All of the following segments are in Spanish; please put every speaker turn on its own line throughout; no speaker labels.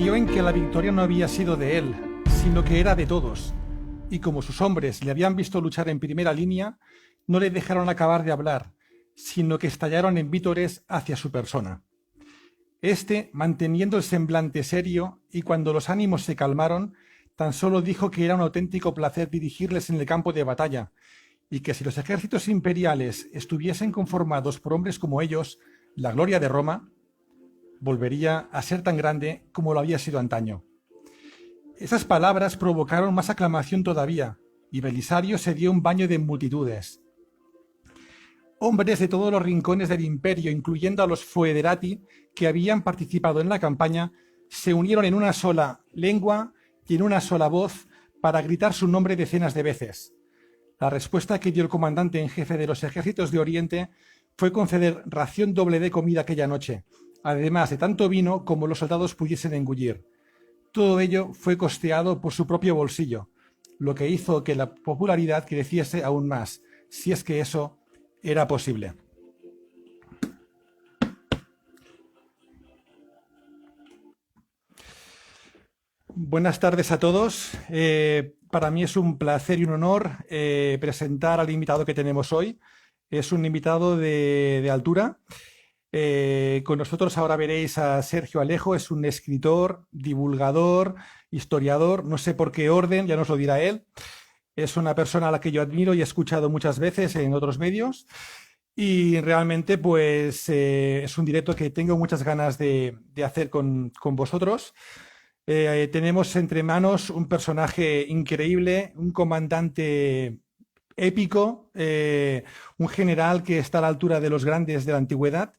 dio en que la victoria no había sido de él, sino que era de todos, y como sus hombres le habían visto luchar en primera línea, no le dejaron acabar de hablar, sino que estallaron en vítores hacia su persona. Este, manteniendo el semblante serio, y cuando los ánimos se calmaron, tan solo dijo que era un auténtico placer dirigirles en el campo de batalla, y que si los ejércitos imperiales estuviesen conformados por hombres como ellos, la gloria de Roma volvería a ser tan grande como lo había sido antaño. Esas palabras provocaron más aclamación todavía, y Belisario se dio un baño de multitudes. Hombres de todos los rincones del imperio, incluyendo a los foederati que habían participado en la campaña, se unieron en una sola lengua y en una sola voz para gritar su nombre decenas de veces. La respuesta que dio el comandante en jefe de los ejércitos de Oriente fue conceder ración doble de comida aquella noche, además de tanto vino como los soldados pudiesen engullir. Todo ello fue costeado por su propio bolsillo, lo que hizo que la popularidad creciese aún más, si es que eso era posible. Buenas tardes a todos. Para mí es un placer y un honor presentar al invitado que tenemos hoy. Es un invitado de altura. Con nosotros ahora veréis a Sergio Alejo. Es un escritor, divulgador, historiador, no sé por qué orden, ya nos lo dirá él. Es una persona a la que yo admiro y he escuchado muchas veces en otros medios. Y realmente pues es un directo que tengo muchas ganas de hacer con vosotros. Tenemos entre manos un personaje increíble, un comandante épico, un general que está a la altura de los grandes de la antigüedad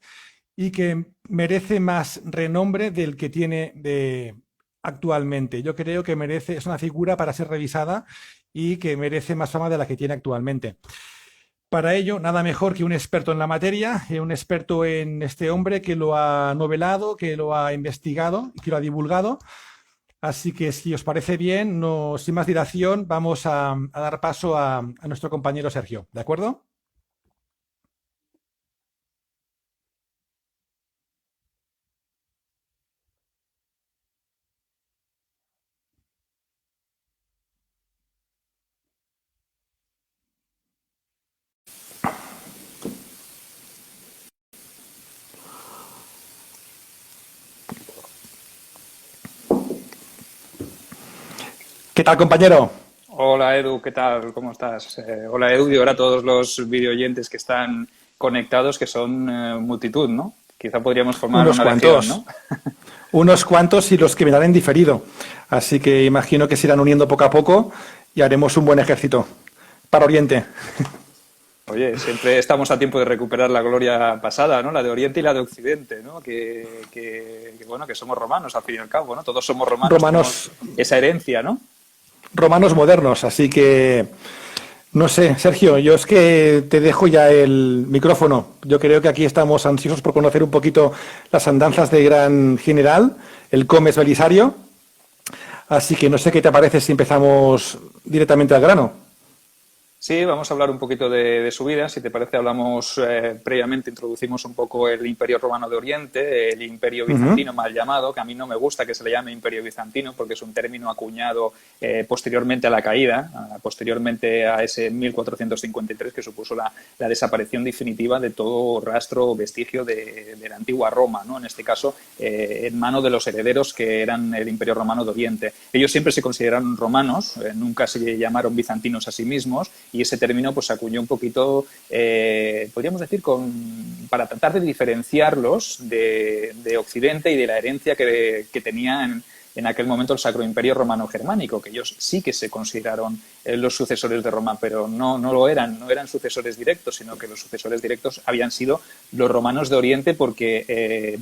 y que merece más renombre del que tiene actualmente. Yo creo que es una figura para ser revisada y que merece más fama de la que tiene actualmente. Para ello, nada mejor que un experto en la materia, un experto en este hombre que lo ha novelado, que lo ha investigado y que lo ha divulgado. Así que si os parece bien, sin más dilación, vamos a dar paso a nuestro compañero Sergio, ¿de acuerdo? ¿Qué tal, compañero?
Hola Edu, ¿qué tal? ¿Cómo estás? Hola Edu y ahora a todos los videoyentes que están conectados, que son multitud, ¿no? Quizá podríamos formar
Unos
una
cuantos,
legión, ¿no?
unos cuantos y los que mirarán en diferido. Así que imagino que se irán uniendo poco a poco y haremos un buen ejército para Oriente.
Oye, siempre estamos a tiempo de recuperar la gloria pasada, ¿no? La de Oriente y la de Occidente, ¿no? Bueno, que somos romanos al fin y al cabo, ¿no? Todos somos romanos, tenemos esa herencia, ¿no?
Romanos modernos, así que no sé, Sergio, yo es que te dejo ya el micrófono. Yo creo que aquí estamos ansiosos por conocer un poquito las andanzas del gran general, el Comes Belisario. Así que no sé qué te parece si empezamos directamente al grano.
Sí, vamos a hablar un poquito de su vida. Si te parece, hablamos previamente, introducimos un poco el Imperio Romano de Oriente, el Imperio Bizantino mal llamado, que a mí no me gusta que se le llame Imperio Bizantino porque es un término acuñado posteriormente a la caída, posteriormente a ese 1453 que supuso la desaparición definitiva de todo rastro o vestigio de la antigua Roma, ¿no? En este caso, en mano de los herederos que eran el Imperio Romano de Oriente. Ellos siempre se consideraron romanos, nunca se llamaron bizantinos a sí mismos, y ese término pues se acuñó un poquito, podríamos decir, para tratar de diferenciarlos de Occidente y de la herencia que tenía en aquel momento el Sacro Imperio Romano Germánico, que ellos sí que se consideraron los sucesores de Roma, pero no lo eran, no eran sucesores directos, sino que los sucesores directos habían sido los romanos de Oriente porque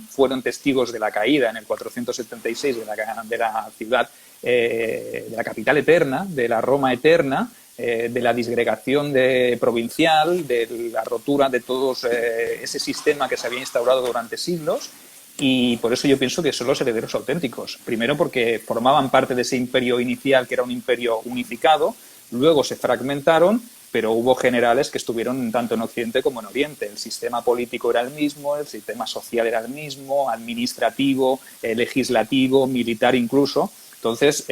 fueron testigos de la caída en el 476 de la ciudad, de la capital eterna, de la Roma eterna, de la disgregación provincial, de la rotura de todo ese sistema que se había instaurado durante siglos, y por eso yo pienso que son los herederos auténticos. Primero porque formaban parte de ese imperio inicial, que era un imperio unificado, luego se fragmentaron pero hubo generales que estuvieron tanto en Occidente como en Oriente. El sistema político era el mismo, el sistema social era el mismo, administrativo, legislativo, militar incluso. Entonces,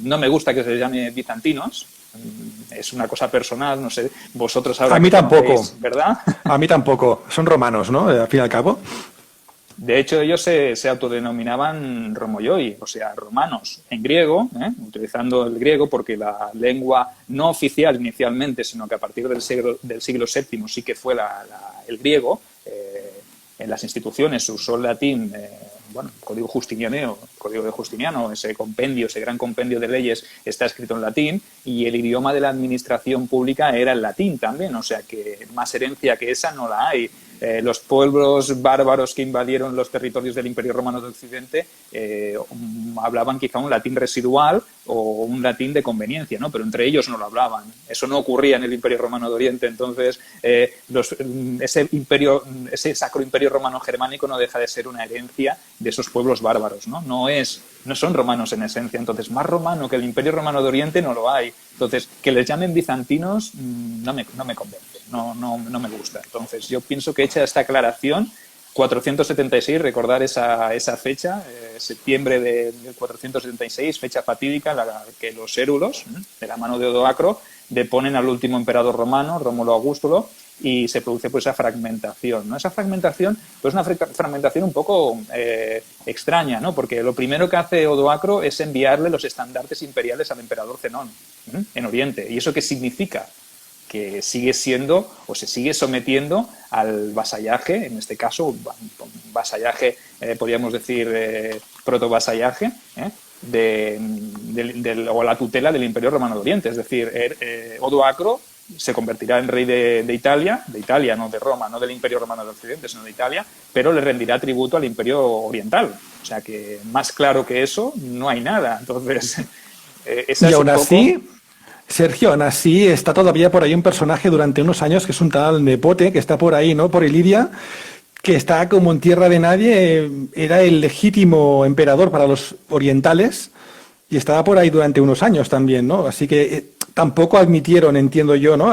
no me gusta que se les llame bizantinos. Es una cosa personal, no sé, vosotros ahora...
A mí tampoco,
¿verdad?
A mí tampoco, son romanos, ¿no? Al fin y al cabo.
De hecho, ellos se autodenominaban Romojoi, o sea, romanos, en griego, utilizando el griego porque la lengua no oficial inicialmente, sino que a partir del siglo VII sí que fue el griego. En las instituciones se usó el latín, código de Justiniano, ese compendio, ese gran compendio de leyes está escrito en latín, y el idioma de la administración pública era el latín también, o sea que más herencia que esa no la hay. Los pueblos bárbaros que invadieron los territorios del Imperio Romano de Occidente hablaban quizá un latín residual o un latín de conveniencia, ¿no? Pero entre ellos no lo hablaban. Eso no ocurría en el Imperio Romano de Oriente. Entonces, ese sacro Imperio Romano Germánico no deja de ser una herencia de esos pueblos bárbaros, ¿no? No son romanos en esencia. Entonces, más romano que el Imperio Romano de Oriente no lo hay. Entonces, que les llamen bizantinos no me convence, no me gusta. Entonces, yo pienso que hecha esta aclaración, 476, recordar esa fecha, septiembre del 476, fecha fatídica, la que los érulos, de la mano de Odoacro, deponen al último emperador romano, Rómulo Augustulo, y se produce pues esa fragmentación, ¿no? Esa fragmentación pues una fragmentación un poco extraña, ¿no? Porque lo primero que hace Odoacro es enviarle los estandartes imperiales al emperador Zenón en Oriente. ¿Y eso qué significa? Que sigue siendo o se sigue sometiendo al vasallaje, en este caso vasallaje, podríamos decir protovasallaje, o la tutela del Imperio Romano de Oriente. Es decir, Odoacro se convertirá en rey de Italia, no de Roma, no del Imperio Romano de Occidente, sino de Italia, pero le rendirá tributo al Imperio Oriental. O sea que más claro que eso no hay nada. Entonces, esa
y
es
aún
un poco...
así, Sergio, aún así está todavía por ahí un personaje durante unos años que es un tal Nepote, que está por ahí, ¿no? Por Iliria, que está como en tierra de nadie, era el legítimo emperador para los orientales y estaba por ahí durante unos años también, ¿no? Así que tampoco admitieron, entiendo yo, ¿no?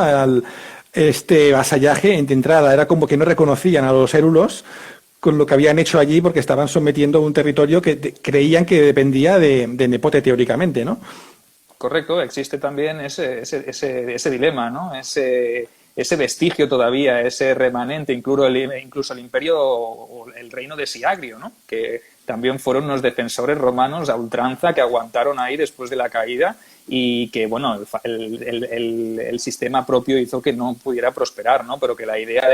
Este vasallaje de entrada. Era como que no reconocían a los érulos con lo que habían hecho allí porque estaban sometiendo un territorio que creían que dependía de Nepote teóricamente, ¿no?
Correcto, existe también ese dilema, ¿no? Ese vestigio todavía, ese remanente, incluso el imperio o el reino de Siagrio, ¿no? Que también fueron unos defensores romanos a ultranza que aguantaron ahí después de la caída y que, bueno, el sistema propio hizo que no pudiera prosperar, ¿no? Pero que la idea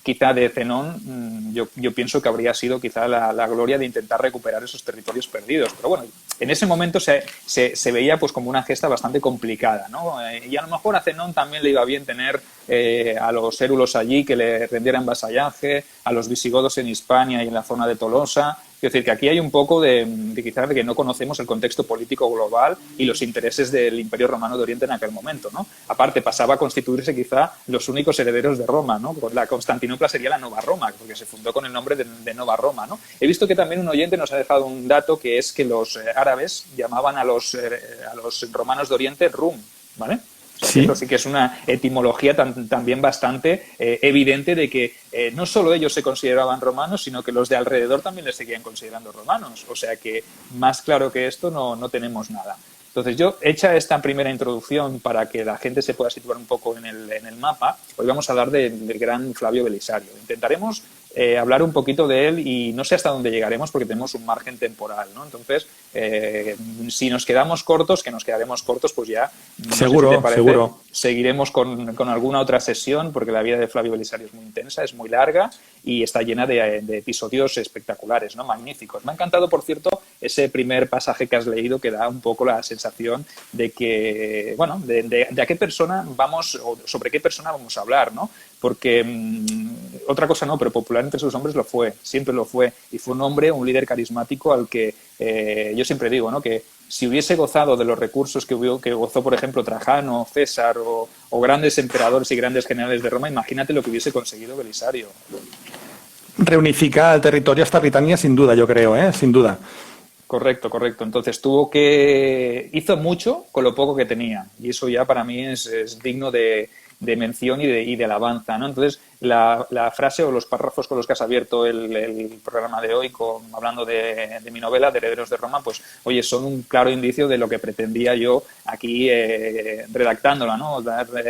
quizá de Zenón, yo pienso que habría sido quizá la gloria de intentar recuperar esos territorios perdidos. Pero bueno, en ese momento se veía pues como una gesta bastante complicada, ¿no? Y a lo mejor a Zenón también le iba bien tener a los érulos allí que le rendieran vasallaje, a los visigodos en Hispania y en la zona de Tolosa. Es decir, que aquí hay un poco quizás de que no conocemos el contexto político global y los intereses del Imperio Romano de Oriente en aquel momento, ¿no? Aparte, pasaba a constituirse quizá los únicos herederos de Roma, ¿no? La Constantinopla sería la Nova Roma, porque se fundó con el nombre de Nova Roma, ¿no? He visto que también un oyente nos ha dejado un dato que es que los árabes llamaban a los romanos de Oriente Rum, ¿vale? O sea,
Sí.
eso sí que es una etimología también bastante evidente de que no solo ellos se consideraban romanos, sino que los de alrededor también les seguían considerando romanos. O sea que más claro que esto no tenemos nada. Entonces yo, hecha esta primera introducción para que la gente se pueda situar un poco en el mapa, hoy vamos a hablar del gran Flavio Belisario. Intentaremos hablar un poquito de él y no sé hasta dónde llegaremos porque tenemos un margen temporal, ¿no? Entonces, si nos quedamos cortos, que nos quedaremos cortos, pues ya, no
Seguro,
sé si te parece,
seguro.
seguiremos con alguna otra sesión porque la vida de Flavio Belisario es muy intensa, es muy larga y está llena de episodios espectaculares, ¿no? Magníficos. Me ha encantado, por cierto, ese primer pasaje que has leído que da un poco la sensación de que, bueno, de a qué persona vamos o sobre qué persona vamos a hablar, ¿no? Porque otra cosa no, pero popular entre sus hombres lo fue, siempre lo fue. Y fue un hombre, un líder carismático al que yo siempre digo, ¿no? Que si hubiese gozado de los recursos que gozó, por ejemplo, Trajano, César o grandes emperadores y grandes generales de Roma, imagínate lo que hubiese conseguido Belisario.
Reunificar el territorio hasta Britania sin duda, yo creo, sin duda.
Correcto. Entonces hizo mucho con lo poco que tenía y eso ya para mí es digno de mención y de alabanza, ¿no? Entonces, la frase o los párrafos con los que has abierto el programa de hoy, hablando de mi novela, de Herederos de Roma, pues, oye, son un claro indicio de lo que pretendía yo aquí redactándola, ¿no?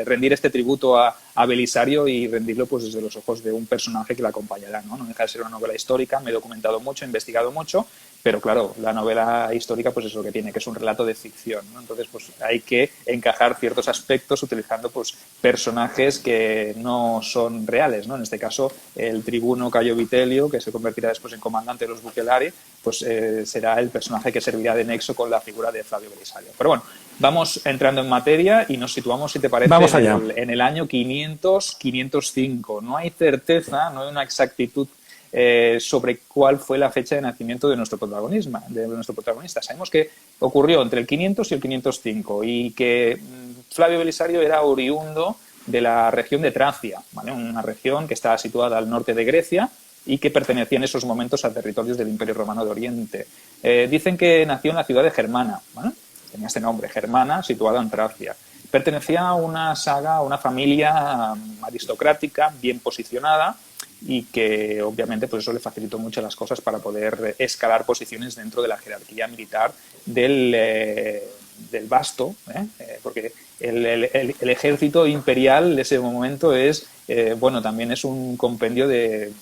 Rendir este tributo a Belisario y rendirlo pues desde los ojos de un personaje que la acompañará, ¿no? No deja de ser una novela histórica, me he documentado mucho, he investigado mucho, pero claro, la novela histórica pues es lo que tiene, que es un relato de ficción, ¿no? Entonces pues hay que encajar ciertos aspectos utilizando pues personajes que no son reales, ¿no? En este caso el tribuno Cayo Vitelio, que se convertirá después en comandante de los Bucelari, pues será el personaje que servirá de nexo con la figura de Flavio Belisario. Pero bueno, vamos entrando en materia y nos situamos, si te parece, en el año 500-505. No hay certeza, no hay una exactitud sobre cuál fue la fecha de nacimiento de nuestro protagonista. Sabemos que ocurrió entre el 500 y el 505 y que Flavio Belisario era oriundo de la región de Tracia, ¿vale? Una región que estaba situada al norte de Grecia y que pertenecía en esos momentos a territorios del Imperio Romano de Oriente. Dicen que nació en la ciudad de Germana, ¿vale? Tenía este nombre, Germana, situada en Tracia. Pertenecía a una saga, a una familia aristocrática, bien posicionada, y que obviamente pues eso le facilitó mucho las cosas para poder escalar posiciones dentro de la jerarquía militar del vasto, porque el ejército imperial de ese momento es, también es un compendio de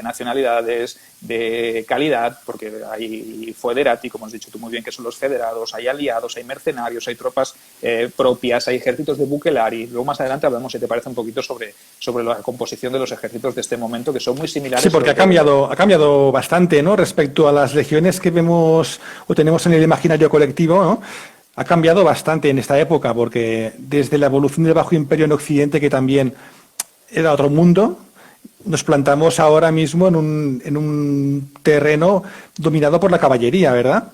nacionalidades, de calidad, porque hay foederati, como has dicho tú muy bien, que son los federados, hay aliados, hay mercenarios, hay tropas propias, hay ejércitos de Bucelari. Luego más adelante hablamos, si te parece, un poquito sobre la composición de los ejércitos de este momento, que son muy similares.
Sí, porque ha cambiado bastante, ¿no? Respecto a las legiones que vemos o tenemos en el imaginario colectivo, ¿no? Ha cambiado bastante en esta época, porque desde la evolución del Bajo Imperio en Occidente, que también era otro mundo, nos plantamos ahora mismo en un terreno dominado por la caballería, ¿verdad?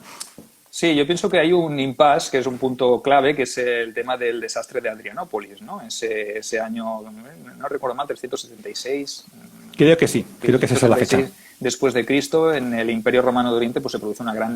Sí, yo pienso que hay un impasse, que es un punto clave, que es el tema del desastre de Adrianópolis, ¿no? Ese año, no recuerdo mal, 376.
Creo que sí, creo que es esa la fecha.
Después de Cristo, en el Imperio Romano de Oriente pues se produce un gran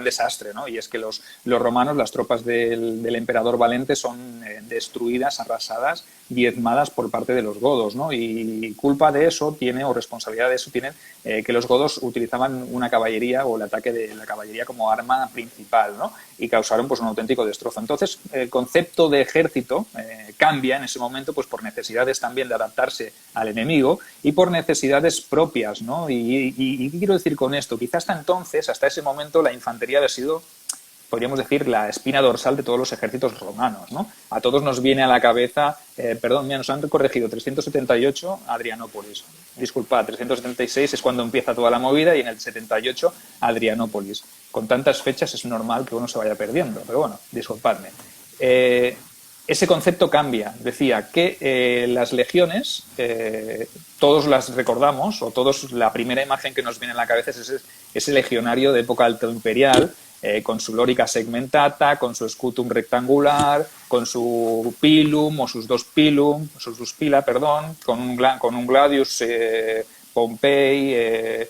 desastre, ¿no? Y es que los romanos, las tropas del emperador Valente, son destruidas, arrasadas, diezmadas por parte de los godos, ¿no? Y culpa de eso o responsabilidad de eso tienen que los godos utilizaban una caballería o el ataque de la caballería como arma principal, ¿no? Y causaron pues un auténtico destrozo. Entonces, el concepto de ejército cambia en ese momento pues por necesidades también de adaptarse al enemigo y por necesidades propias, ¿no? ¿Y qué quiero decir con esto? Quizás hasta entonces, hasta ese momento, la infantería había sido, podríamos decir, la espina dorsal de todos los ejércitos romanos, ¿no? A todos nos viene a la cabeza, nos han corregido, 378 Adrianópolis. Disculpad, 376 es cuando empieza toda la movida y en el 78 Adrianópolis. Con tantas fechas es normal que uno se vaya perdiendo, pero bueno, disculpadme. Ese concepto cambia. Decía que las legiones, todos las recordamos, o todos, la primera imagen que nos viene en la cabeza es ese legionario de época alto imperial, con su lorica segmentata, con su scutum rectangular, con su pilum o sus dos pilum, sus pila, perdón, con un gladius Pompei,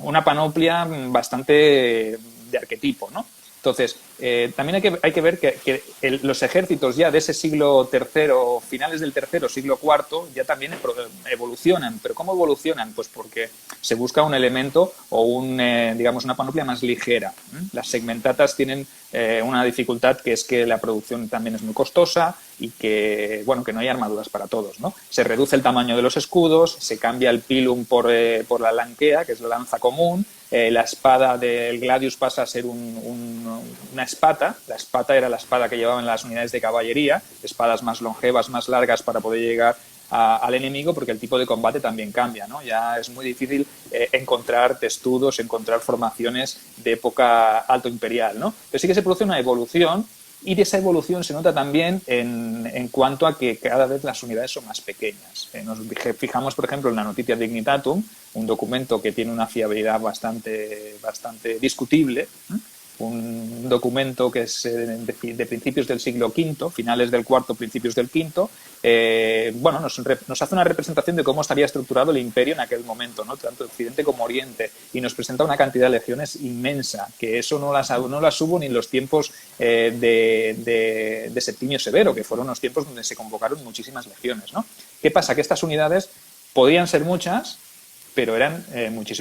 una panoplia bastante de arquetipo, ¿no? Entonces, también hay que ver que los ejércitos ya de ese siglo III, finales del III, siglo IV, ya también evolucionan. ¿Pero cómo evolucionan? Pues porque se busca un elemento o una panoplia más ligera. Las segmentatas tienen una dificultad, que es que la producción también es muy costosa y que no hay armaduras para todos, ¿no? Se reduce el tamaño de los escudos, se cambia el pilum por la lanquea, que es la lanza común. La espada del gladius pasa a ser una espata. La espata era la espada que llevaban las unidades de caballería, espadas más longevas, más largas para poder llegar al enemigo, porque el tipo de combate también cambia, ¿no? Ya es muy difícil encontrar testudos, encontrar formaciones de época alto imperial, ¿no? Pero sí que se produce una evolución, y de esa evolución se nota también en cuanto a que cada vez las unidades son más pequeñas. Nos fijamos, por ejemplo, en la Notitia Dignitatum, un documento que tiene una fiabilidad bastante discutible, un documento que es de principios del siglo V, finales del IV, principios del V. Bueno, nos hace una representación de cómo estaría estructurado el imperio en aquel momento, ¿no? Tanto Occidente como Oriente, y nos presenta una cantidad de legiones inmensa, que eso no las hubo ni en los tiempos de Septimio Severo, que fueron unos tiempos donde se convocaron muchísimas legiones, ¿no? ¿Qué pasa? Que estas unidades podían ser muchas, pero eran mucho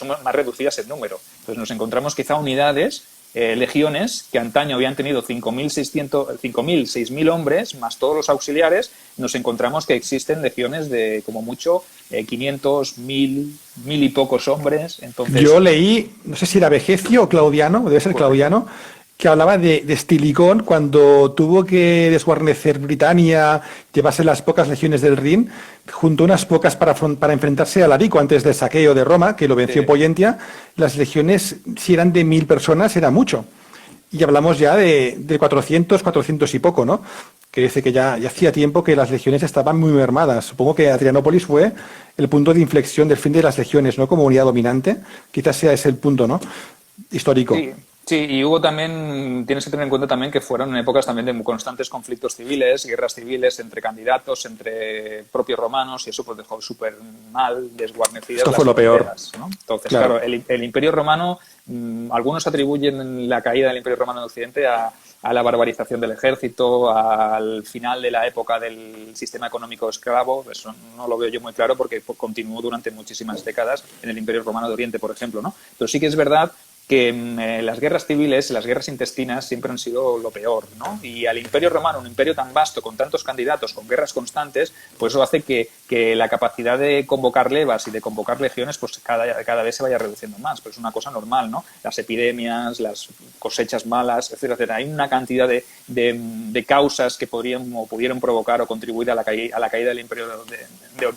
más reducidas en número. Entonces nos encontramos quizá unidades, legiones, que antaño habían tenido 5.600, 6.000 hombres, más todos los auxiliares. Nos encontramos que existen legiones de, como mucho, 500, 1.000 y pocos hombres. Entonces,
yo leí, no sé si era Vegecio o Claudiano, debe ser Claudiano, que hablaba de Estilicón cuando tuvo que desguarnecer Britania, llevarse las pocas legiones del Rin, juntó unas pocas para enfrentarse a Larico antes del saqueo de Roma, que lo venció en Pollentia. Las legiones, si eran de 1.000 personas, era mucho. Y hablamos ya de 400 y poco, ¿no? Que dice que ya hacía tiempo que las legiones estaban muy mermadas. Supongo que Adrianópolis fue el punto de inflexión del fin de las legiones, ¿no? Como unidad dominante. Quizás sea ese el punto, ¿no? Histórico.
Sí. Sí, y hubo también, tienes que tener en cuenta también que fueron épocas también de constantes conflictos civiles, guerras civiles entre candidatos, entre propios romanos, y eso pues dejó súper mal desguarnecidas
Esto
las
fue lo peor,
¿no? Entonces,
claro,
el Imperio Romano, algunos atribuyen la caída del Imperio Romano de Occidente a la barbarización del ejército, al final de la época del sistema económico esclavo. Eso no lo veo yo muy claro porque continuó durante muchísimas décadas en el Imperio Romano de Oriente, por ejemplo, ¿no? Pero sí que es verdad que las guerras civiles, las guerras intestinas siempre han sido lo peor, ¿no? Y al Imperio Romano, un imperio tan vasto, con tantos candidatos, con guerras constantes, pues eso hace que la capacidad de convocar levas y de convocar legiones pues cada vez se vaya reduciendo más, pero es una cosa normal, ¿no? Las epidemias, las cosechas malas, etcétera, etcétera. Hay una cantidad de causas que pudieron provocar o contribuir a la caída del Imperio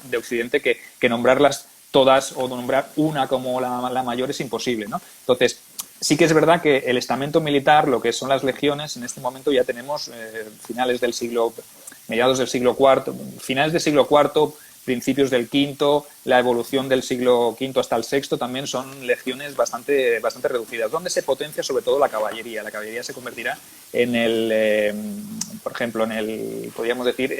de Occidente que nombrarlas todas o nombrar una como la mayor es imposible, ¿no? Entonces, sí que es verdad que el estamento militar, lo que son las legiones, en este momento ya tenemos mediados del siglo IV, finales del siglo IV, principios del V, la evolución del siglo V hasta el VI también son legiones bastante reducidas, donde se potencia sobre todo la caballería. La caballería se convertirá por ejemplo, podríamos decir,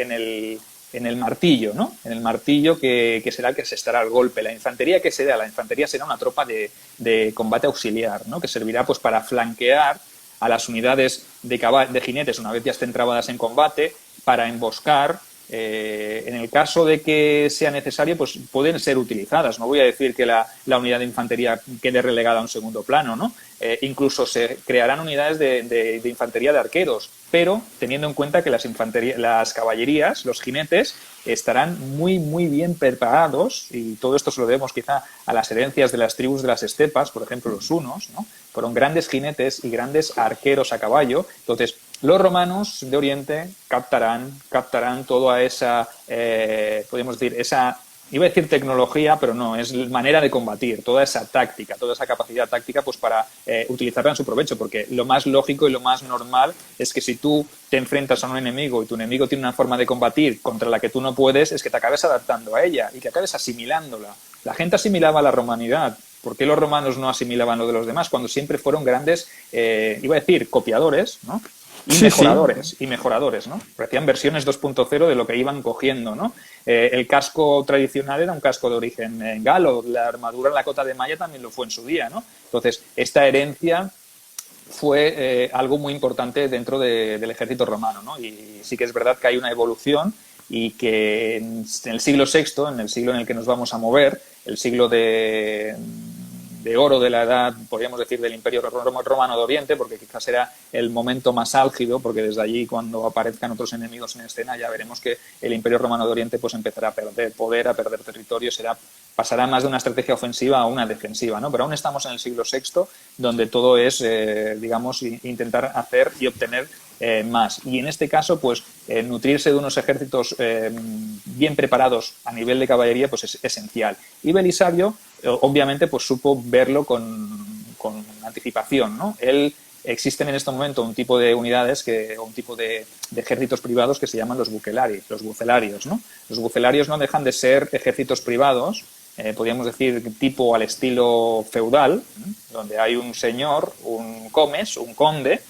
en el martillo, ¿no? En el martillo que será el que se estará al golpe. La infantería, ¿qué será? La infantería será una tropa de combate auxiliar, ¿no? Que servirá pues para flanquear a las unidades de jinetes una vez ya estén trabadas en combate, para emboscar. En el caso de que sea necesario, pues pueden ser utilizadas. No voy a decir que la unidad de infantería quede relegada a un segundo plano, ¿no? Incluso se crearán unidades de infantería de arqueros, pero teniendo en cuenta que las caballerías, los jinetes, estarán muy, muy bien preparados, y todo esto se lo debemos quizá a las herencias de las tribus de las estepas, por ejemplo los hunos, ¿no? Fueron grandes jinetes y grandes arqueros a caballo. Entonces, los romanos de Oriente captarán toda esa, podríamos decir, iba a decir tecnología, pero no, es manera de combatir, toda esa táctica, toda esa capacidad táctica, pues para utilizarla en su provecho, porque lo más lógico y lo más normal es que si tú te enfrentas a un enemigo y tu enemigo tiene una forma de combatir contra la que tú no puedes, es que te acabes adaptando a ella y que acabes asimilándola. La gente asimilaba la romanidad. ¿Por qué los romanos no asimilaban lo de los demás cuando siempre fueron grandes, iba a decir, copiadores, ¿no? Y mejoradores, ¿no? Hacían versiones 2.0 de lo que iban cogiendo, ¿no? El casco tradicional era un casco de origen galo, la armadura en la cota de malla también lo fue en su día, ¿no? Entonces, esta herencia fue algo muy importante dentro del ejército romano, ¿no? Y sí que es verdad que hay una evolución y que en el siglo VI, en el siglo en el que nos vamos a mover, el siglo de oro de la edad, podríamos decir, del Imperio Romano de Oriente, porque quizás será el momento más álgido, porque desde allí, cuando aparezcan otros enemigos en escena, ya veremos que el Imperio Romano de Oriente pues empezará a perder poder, a perder territorio, pasará más de una estrategia ofensiva a una defensiva, ¿no? Pero aún estamos en el siglo VI, donde todo es, digamos, intentar hacer y obtener más. Y en este caso, pues, nutrirse de unos ejércitos bien preparados a nivel de caballería, pues es esencial. Y Belisario, obviamente, pues supo verlo con anticipación, ¿no? Existen en este momento un tipo de unidades, un tipo de ejércitos privados que se llaman los bucelarios, ¿no? Los bucelarios no dejan de ser ejércitos privados podríamos decir, tipo al estilo feudal, donde hay un señor, un comes, un conde,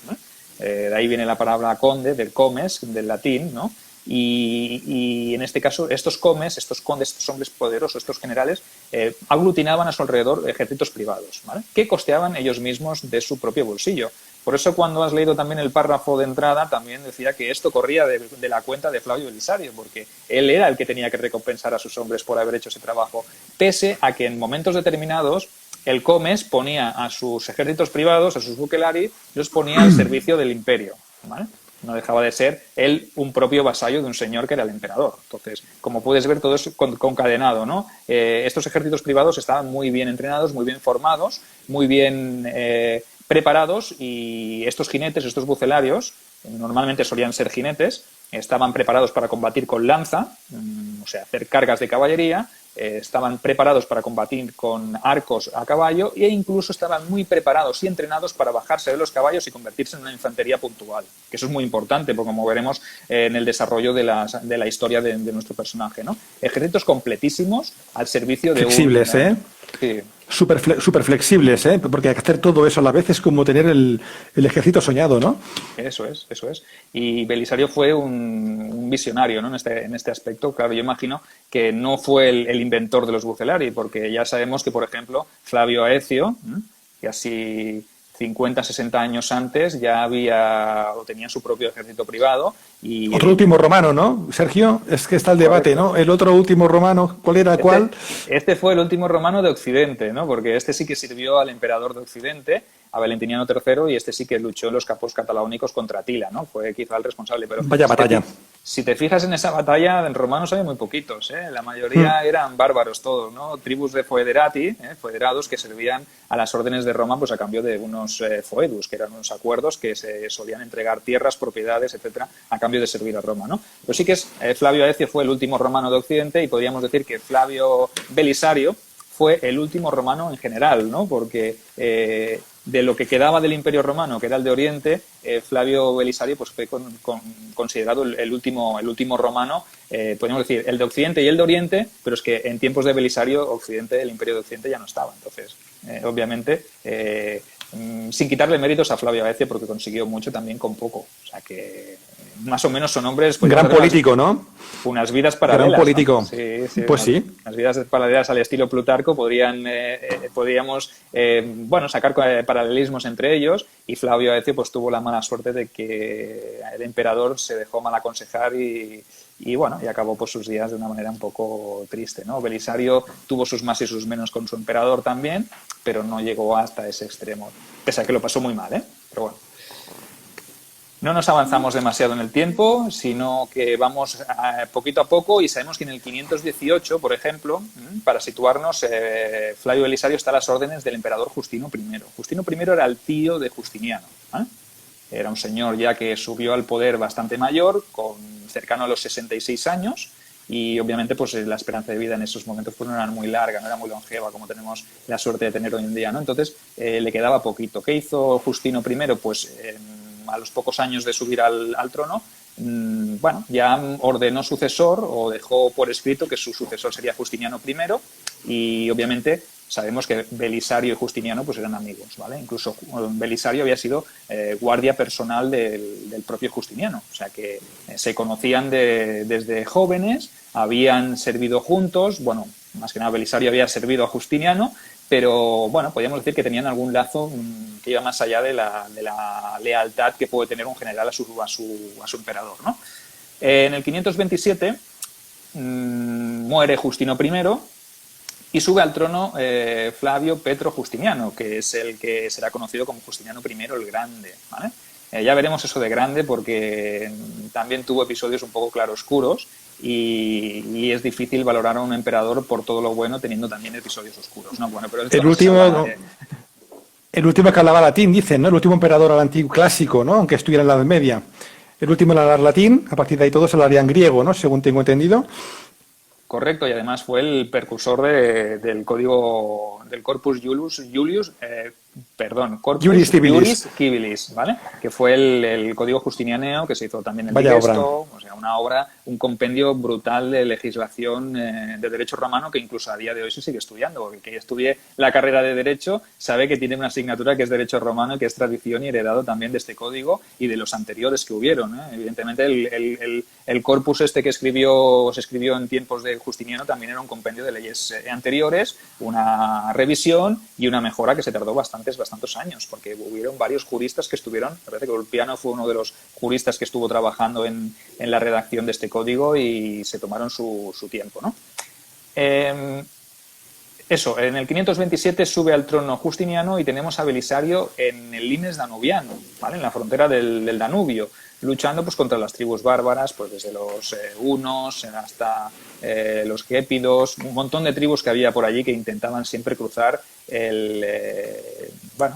de ahí viene la palabra conde, del comes, del latín, ¿no? Y en este caso, estos comes, estos condes, estos hombres poderosos, estos generales, aglutinaban a su alrededor ejércitos privados, ¿vale? Que costeaban ellos mismos de su propio bolsillo. Por eso, cuando has leído también el párrafo de entrada, también decía que esto corría de la cuenta de Flavio Belisario, porque él era el que tenía que recompensar a sus hombres por haber hecho ese trabajo, pese a que en momentos determinados el comes ponía a sus ejércitos privados, a sus bucelari, los ponía al servicio del imperio, ¿vale? No dejaba de ser él un propio vasallo de un señor que era el emperador. Entonces, como puedes ver, todo es concadenado, ¿no? Estos ejércitos privados estaban muy bien entrenados, muy bien formados, muy bien preparados, y estos jinetes, estos bucelarios, normalmente solían ser jinetes, estaban preparados para combatir con lanza, o sea, hacer cargas de caballería, estaban preparados para combatir con arcos a caballo e incluso estaban muy preparados y entrenados para bajarse de los caballos y convertirse en una infantería puntual, que eso es muy importante, porque como veremos en el desarrollo de la historia de nuestro personaje, ¿no? Ejércitos completísimos al servicio de
flexibles,
Sí.
Súper flexibles, porque hacer todo eso a la vez es como tener el ejército soñado, ¿no?
Eso es. Y Belisario fue un visionario, ¿no? En este aspecto. Claro, yo imagino que no fue el inventor de los bucelari, porque ya sabemos que, por ejemplo, Flavio Aecio, que así 50, 60 años antes ya tenía su propio ejército privado. Y
otro último romano, ¿no, Sergio? Es que está el debate,
correcto.
¿no? El otro último romano, ¿cuál era cuál?
Este fue el último romano de Occidente, ¿no? Porque este sí que sirvió al emperador de Occidente, a Valentiniano III, y este sí que luchó en los campos cataláunicos contra Atila, ¿no? Fue quizá el responsable. Pero
Vaya batalla.
Si te fijas en esa batalla, en romanos había muy poquitos, ¿eh? La mayoría eran bárbaros todos, ¿no? Tribus de foederati, federados, que servían a las órdenes de Roma, pues a cambio de unos foedus, que eran unos acuerdos que se solían entregar tierras, propiedades, etcétera, a cambio de servir a Roma, ¿no? Pero sí que Flavio Aecio fue el último romano de Occidente, y podríamos decir que Flavio Belisario fue el último romano en general, ¿no? Porque de lo que quedaba del Imperio Romano, que era el de Oriente, Flavio Belisario pues fue considerado el último romano, podríamos decir, el de Occidente y el de Oriente, pero es que en tiempos de Belisario, el Imperio de Occidente ya no estaba. Entonces, obviamente, sin quitarle méritos a Flavio Aecio, porque consiguió mucho también con poco. O sea que más o menos son hombres... Pues,
gran político, ¿no?
Unas vidas paralelas.
Gran político.
¿No? Sí,
pues sí.
Unas vidas paralelas al estilo Plutarco. Podríamos sacar paralelismos entre ellos, y Flavio Aecio pues tuvo la mala suerte de que el emperador se dejó mal aconsejar y acabó pues sus días de una manera un poco triste, ¿no? Belisario tuvo sus más y sus menos con su emperador también, pero no llegó hasta ese extremo, pese a que lo pasó muy mal, pero bueno. No nos avanzamos demasiado en el tiempo, sino que vamos poquito a poco, y sabemos que en el 518, por ejemplo, para situarnos, Flavio Belisario está a las órdenes del emperador Justino I. Justino I era el tío de Justiniano, ¿eh? Era un señor ya que subió al poder bastante mayor, cercano a los 66 años, y obviamente pues la esperanza de vida en esos momentos pues no era muy larga, no era muy longeva como tenemos la suerte de tener hoy en día, ¿no? Entonces le quedaba poquito. ¿Qué hizo Justino I? Pues a los pocos años de subir al trono, ya ordenó sucesor, o dejó por escrito que su sucesor sería Justiniano I, y obviamente sabemos que Belisario y Justiniano pues eran amigos, ¿vale? Incluso Belisario había sido guardia personal del propio Justiniano, o sea que se conocían desde jóvenes, habían servido juntos, más que nada Belisario había servido a Justiniano, pero podríamos decir que tenían algún lazo que iba más allá de la lealtad que puede tener un general a su emperador, ¿no? En el 527 muere Justino I y sube al trono Flavio Petro Justiniano, que es el que será conocido como Justiniano I el Grande, ¿vale? Ya veremos eso de grande, porque también tuvo episodios un poco claroscuros, y es difícil valorar a un emperador por todo lo bueno teniendo también episodios oscuros, ¿no? Pero
el último que hablaba latín, dicen, ¿no? El último emperador al antiguo clásico, ¿no? Aunque estuviera en la Edad Media. El último en hablar latín, a partir de ahí todos hablarían griego, ¿no? Según tengo entendido.
Correcto, y además fue el precursor del código del Corpus Julius,
Iuris
Iuris Civilis, ¿vale? Que fue el código justiniano que se hizo también en Digesto, o sea, una obra, un compendio brutal de legislación de derecho romano que incluso a día de hoy se sigue estudiando, porque quien estudie la carrera de Derecho sabe que tiene una asignatura que es Derecho Romano, que es tradición y heredado también de este código y de los anteriores que hubieron, ¿eh? Evidentemente el corpus este que se escribió en tiempos de Justiniano también era un compendio de leyes anteriores, una revisión y una mejora que se tardó bastantes años, porque hubieron varios juristas que estuvieron, me parece que Ulpiano fue uno de los juristas que estuvo trabajando en la redacción de este código y se tomaron su tiempo, ¿no? Eso, en el 527 sube al trono Justiniano y tenemos a Belisario en el limes danubiano, ¿vale? En la frontera del Danubio, luchando pues contra las tribus bárbaras, pues desde los hunos hasta los gépidos, un montón de tribus que había por allí que intentaban siempre cruzar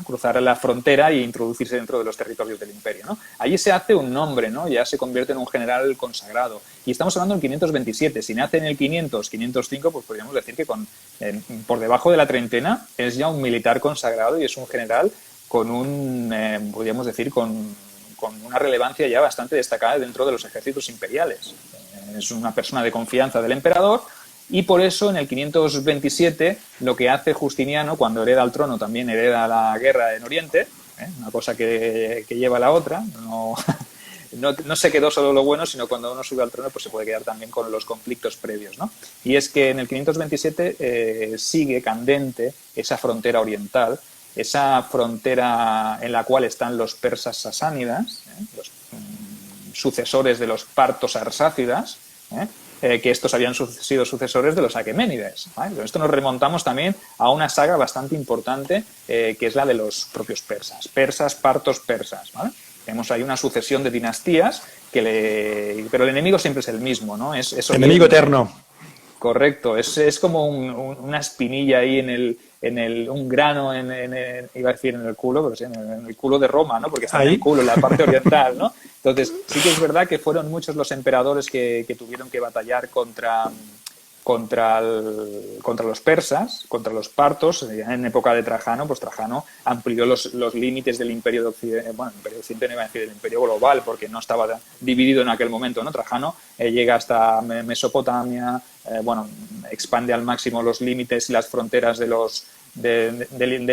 cruzar la frontera e introducirse dentro de los territorios del imperio, ¿no? Allí se hace un nombre, ¿no? Ya se convierte en un general consagrado. Y estamos hablando del 527. Si nace en el 500, 505, pues podríamos decir que por debajo de la treintena es ya un militar consagrado y es un general con podríamos decir, con una relevancia ya bastante destacada dentro de los ejércitos imperiales. Es una persona de confianza del emperador. Y por eso en el 527 lo que hace Justiniano cuando hereda el trono también hereda la guerra en Oriente, una cosa que lleva a la otra, no se quedó solo lo bueno, sino cuando uno sube al trono pues se puede quedar también con los conflictos previos, ¿no? Y es que en el 527 sigue candente esa frontera oriental, esa frontera en la cual están los persas sasánidas, los sucesores de los partos arsácidas, que estos habían sido sucesores de los aqueménides, ¿vale? Con esto nos remontamos también a una saga bastante importante que es la de los propios persas. Persas, partos, persas, ¿vale? Tenemos ahí una sucesión de dinastías pero el enemigo siempre es el mismo, ¿no? Es
enemigo eterno.
Correcto, es como una espinilla ahí un grano iba a decir en el culo, pero sí, en el culo de Roma, ¿no? Porque está ¿ahí? En el culo, en la parte oriental, ¿no? Entonces, sí que es verdad que fueron muchos los emperadores que tuvieron que batallar contra los persas, contra los partos. En época de Trajano, pues Trajano amplió los límites del Imperio de Occidente, bueno, el Imperio de Occidente no iba a decir el Imperio global, porque no estaba dividido en aquel momento, ¿no? Trajano llega hasta Mesopotamia, expande al máximo los límites y las fronteras del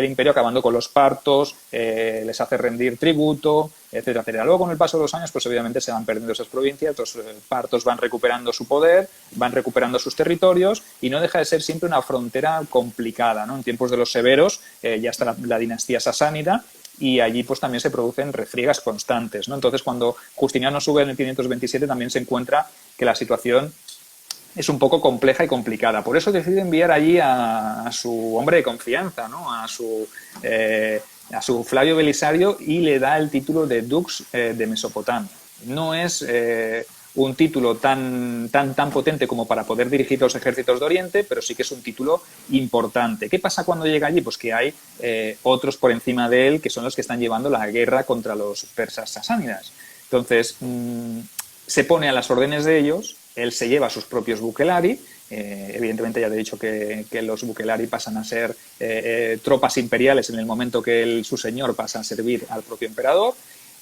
imperio, acabando con los partos, les hace rendir tributo, etcétera, etcétera. Luego, con el paso de los años, pues obviamente se van perdiendo esas provincias, los partos van recuperando su poder, van recuperando sus territorios y no deja de ser siempre una frontera complicada, ¿no? En tiempos de los severos ya está la dinastía sasánida y allí pues también se producen refriegas constantes, ¿no? Entonces, cuando Justiniano sube en el 527 también se encuentra que la situación es un poco compleja y complicada. Por eso decide enviar allí a su hombre de confianza, ¿no? A su Flavio Belisario, y le da el título de Dux de Mesopotamia. No es un título tan potente como para poder dirigir los ejércitos de Oriente, pero sí que es un título importante. ¿Qué pasa cuando llega allí? Pues que hay otros por encima de él que son los que están llevando la guerra contra los persas sasánidas. Entonces, se pone a las órdenes de ellos. Él se lleva sus propios bucelari, evidentemente ya te he dicho que los bucelari pasan a ser tropas imperiales en el momento que su señor pasa a servir al propio emperador,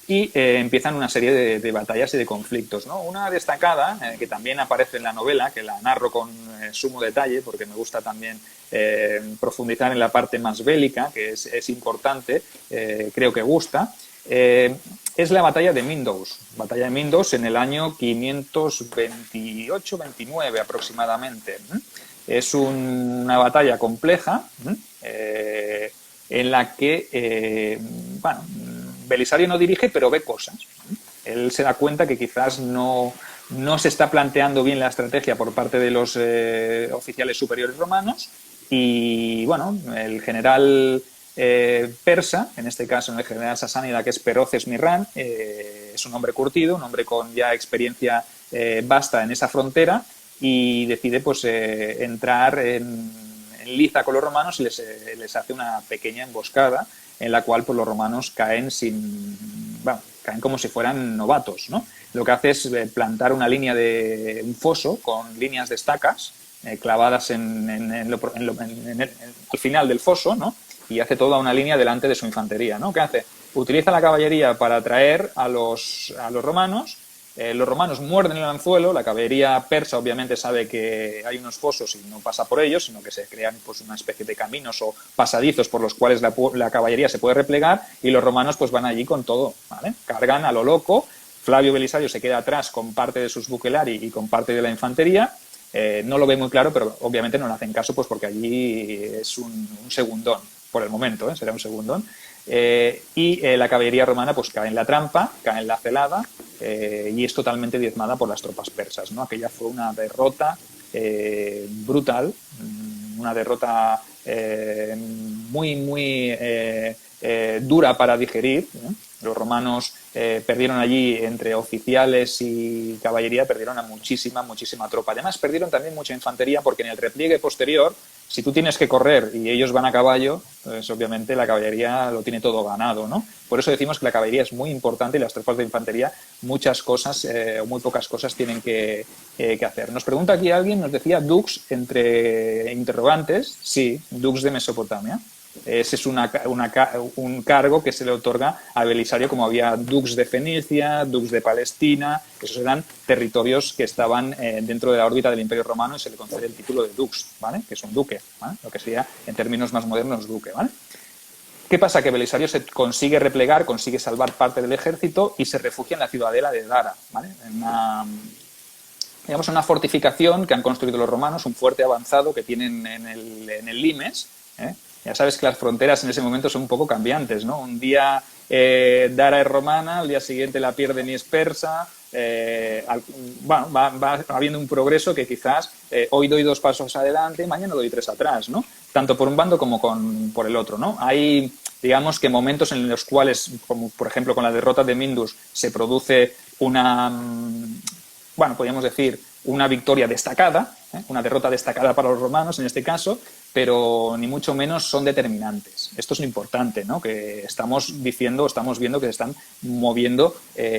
y empiezan una serie de batallas y de conflictos, ¿no? Una destacada, que también aparece en la novela, que la narro con sumo detalle porque me gusta también profundizar en la parte más bélica, que es importante, creo que gusta. Es la batalla de Mindos. Batalla de Mindos en el año 528-29 aproximadamente. Es una batalla compleja en la que Belisario no dirige, pero ve cosas. Él se da cuenta que quizás no se está planteando bien la estrategia por parte de los oficiales superiores romanos, y el general persa, en este caso el general sasánida, que es Peroces Mirrán, es un hombre curtido, un hombre con ya experiencia vasta en esa frontera, y decide pues entrar en liza con los romanos y les hace una pequeña emboscada en la cual pues los romanos caen caen como si fueran novatos, ¿no? Lo que hace es plantar una línea de un foso con líneas de estacas clavadas al final del foso, ¿no? y hace toda una línea delante de su infantería, ¿no? ¿Qué hace? Utiliza la caballería para atraer a los romanos. Los romanos muerden el anzuelo, la caballería persa obviamente sabe que hay unos fosos y no pasa por ellos, sino que se crean pues una especie de caminos o pasadizos por los cuales la caballería se puede replegar, y los romanos pues van allí con todo, ¿vale? Cargan a lo loco. Flavio Belisario se queda atrás con parte de sus bucelari y con parte de la infantería. No lo ve muy claro, pero obviamente no le hacen caso, pues porque allí es un segundón, por el momento, será un segundón. Y la caballería romana pues cae en la trampa, cae en la celada, y es totalmente diezmada por las tropas persas, ¿no? Aquella fue una derrota brutal, una derrota muy dura para digerir, ¿no? Los romanos perdieron allí, entre oficiales y caballería, perdieron a muchísima tropa. Además, perdieron también mucha infantería, porque en el repliegue posterior, si tú tienes que correr y ellos van a caballo, pues obviamente la caballería lo tiene todo ganado, ¿no? Por eso decimos que la caballería es muy importante y las tropas de infantería muchas cosas o muy pocas cosas tienen que hacer. Nos pregunta aquí alguien, nos decía dux entre interrogantes. Sí, dux de Mesopotamia. Ese es un cargo que se le otorga a Belisario, como había dux de Fenicia, dux de Palestina. Esos eran territorios que estaban dentro de la órbita del Imperio Romano, y se le concede el título de dux, ¿vale? Que es un duque, ¿vale? Lo que sería, en términos más modernos, duque, ¿vale? ¿Qué pasa? Que Belisario se consigue replegar, consigue salvar parte del ejército y se refugia en la ciudadela de Dara, ¿vale? En una fortificación que han construido los romanos, un fuerte avanzado que tienen en el Limes, ¿eh? Ya sabes que las fronteras en ese momento son un poco cambiantes, ¿no? Un día Dara es romana, al día siguiente la pierden y es persa. Va habiendo un progreso que quizás hoy doy 2 pasos adelante, mañana doy 3 atrás, ¿no? Tanto por un bando como por el otro, ¿no? Hay, digamos, que momentos en los cuales, como por ejemplo con la derrota de Mindus, se produce podríamos decir, una victoria destacada, una derrota destacada para los romanos en este caso, pero ni mucho menos son determinantes. Esto es lo importante, ¿no? Que estamos viendo que se están moviendo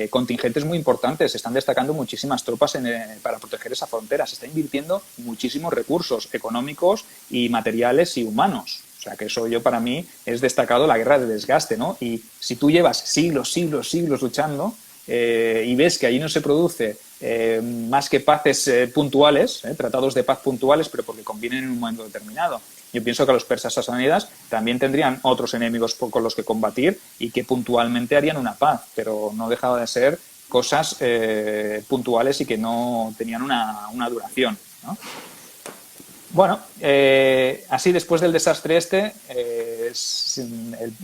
contingentes muy importantes, se están destacando muchísimas tropas para proteger esa frontera, se está invirtiendo muchísimos recursos económicos y materiales y humanos. O sea, que eso para mí es destacado, la guerra de desgaste, ¿no? Y si tú llevas siglos luchando y ves que allí no se produce más que paces puntuales, tratados de paz puntuales, pero porque convienen en un momento determinado. Yo pienso que los persas sasánidas también tendrían otros enemigos con los que combatir y que puntualmente harían una paz, pero no dejaba de ser cosas puntuales y que no tenían una duración, ¿no? Bueno, así después del desastre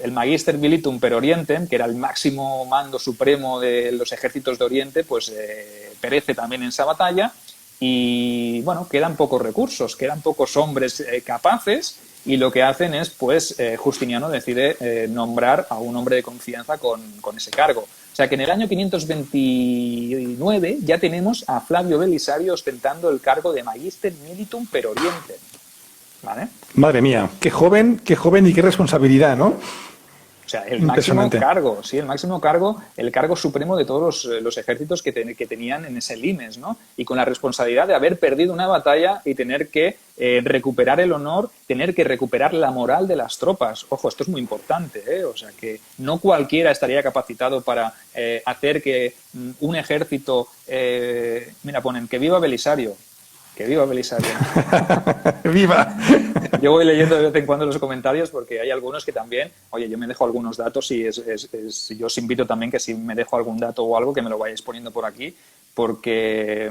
el Magister Militum per Orientem, que era el máximo mando supremo de los ejércitos de Oriente, pues perece también en esa batalla y, bueno, quedan pocos recursos, quedan pocos hombres capaces, y lo que hacen es, pues, Justiniano decide nombrar a un hombre de confianza con ese cargo. O sea que en el año 529 ya tenemos a Flavio Belisario ostentando el cargo de Magister Militum per Orientem, ¿vale?
Madre mía, qué joven y qué responsabilidad, ¿no?
O sea, el máximo cargo, sí, el máximo cargo, el cargo supremo de todos los ejércitos que tenían en ese limes, ¿no? Y con la responsabilidad de haber perdido una batalla y tener que recuperar el honor, tener que recuperar la moral de las tropas. Ojo, esto es muy importante, ¿eh? O sea, que no cualquiera estaría capacitado para hacer que un ejército... mira, ponen que viva Belisario. Que viva Belisario.
¡Viva!
Yo voy leyendo de vez en cuando los comentarios, porque hay algunos que también, oye, yo me dejo algunos datos y yo os invito también que si me dejo algún dato o algo que me lo vayáis poniendo por aquí, porque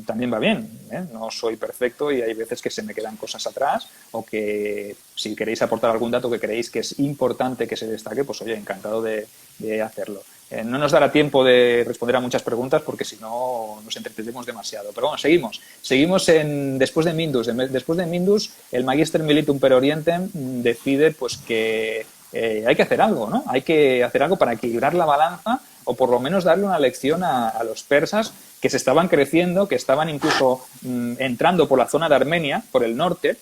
también va bien, ¿eh? No soy perfecto y hay veces que se me quedan cosas atrás, o que si queréis aportar algún dato que creéis que es importante que se destaque, pues oye, encantado de hacerlo. No nos dará tiempo de responder a muchas preguntas porque si no nos entretenemos demasiado. Pero bueno, seguimos. Seguimos después de Mindus. Después de Mindus, el Magister Militum per Orientem decide pues que hay que hacer algo, ¿no? Hay que hacer algo para equilibrar la balanza, o por lo menos darle una lección a los persas, que se estaban creciendo, que estaban incluso entrando por la zona de Armenia, por el norte.